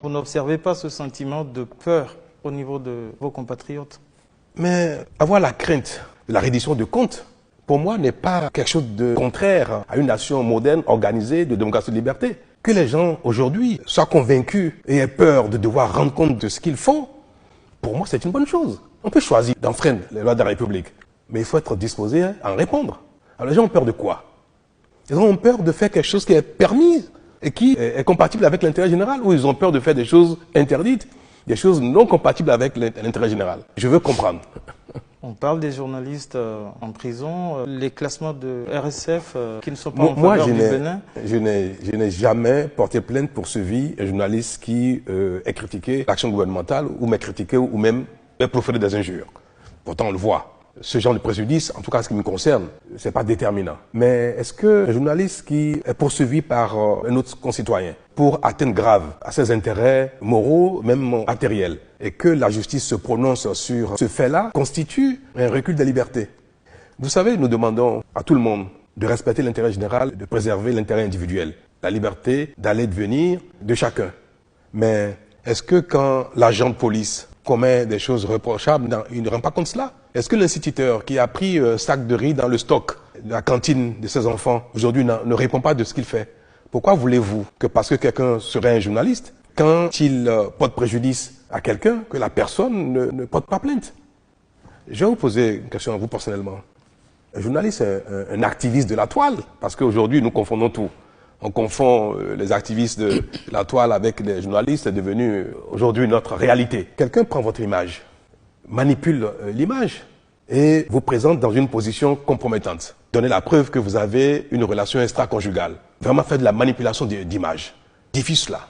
Vous n'observez pas ce sentiment de peur au niveau de vos compatriotes? Mais avoir la crainte de la reddition de comptes, pour moi, n'est pas quelque chose de contraire à une nation moderne, organisée, de démocratie et de liberté. Que les gens, aujourd'hui, soient convaincus et aient peur de devoir rendre compte de ce qu'ils font, pour moi, c'est une bonne chose. On peut choisir d'enfreindre les lois de la République, mais il faut être disposé à en répondre. Alors les gens ont peur de quoi? Ils ont peur de faire quelque chose qui est permis et qui est compatible avec l'intérêt général, ou ils ont peur de faire des choses interdites, des choses non compatibles avec l'intérêt général. Je veux comprendre. On parle des journalistes en prison, les classements de RSF qui ne sont pas en faveur du Bénin. Je n'ai jamais porté plainte pour suivi un journaliste qui ait critiqué l'action gouvernementale ou m'a critiqué ou même m'a proféré des injures. Pourtant, on le voit. Ce genre de préjudice, en tout cas ce qui me concerne, c'est pas déterminant. Mais est-ce qu'un journaliste qui est poursuivi par un autre concitoyen pour atteinte grave à ses intérêts moraux, même matériels, et que la justice se prononce sur ce fait-là, constitue un recul des libertés? Vous savez, nous demandons à tout le monde de respecter l'intérêt général, de préserver l'intérêt individuel, la liberté d'aller et de venir de chacun. Mais est-ce que quand l'agent de police commet des choses reprochables, il ne rend pas compte de cela? Est-ce que l'instituteur qui a pris un sac de riz dans le stock de la cantine de ses enfants, aujourd'hui ne répond pas de ce qu'il fait? Pourquoi voulez-vous que parce que quelqu'un serait un journaliste, quand il porte préjudice à quelqu'un, que la personne ne porte pas plainte? Je vais vous poser une question à vous personnellement. Un journaliste est un activiste de la toile, parce qu'aujourd'hui nous confondons tout. On confond les activistes de la toile avec les journalistes, c'est devenu aujourd'hui notre réalité. Quelqu'un prend votre image, manipule l'image et vous présente dans une position compromettante. Donnez la preuve que vous avez une relation extra-conjugale. Vraiment faire de la manipulation d'image. Diffuse cela.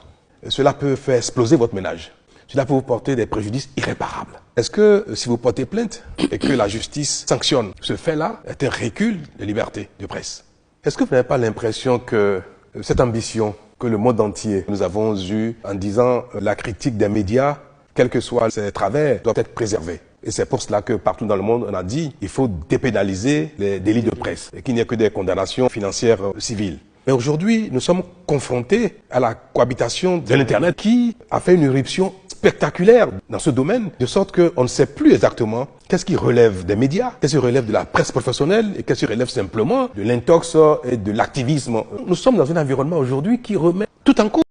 Cela peut faire exploser votre ménage. Cela peut vous porter des préjudices irréparables. Est-ce que si vous portez plainte et que la justice sanctionne ce fait-là, est un recul de liberté de presse? Est-ce que vous n'avez pas l'impression que cette ambition que le monde entier nous avons eue en disant la critique des médias, quels que soient ses travers, doit être préservée? Et c'est pour cela que partout dans le monde, on a dit qu'il faut dépénaliser les délits de presse et qu'il n'y ait que des condamnations financières civiles. Mais aujourd'hui, nous sommes confrontés à la cohabitation de l'Internet qui a fait une éruption spectaculaire dans ce domaine, de sorte qu'on ne sait plus exactement qu'est-ce qui relève des médias, qu'est-ce qui relève de la presse professionnelle et qu'est-ce qui relève simplement de l'intox et de l'activisme. Nous sommes dans un environnement aujourd'hui qui remet tout en cause.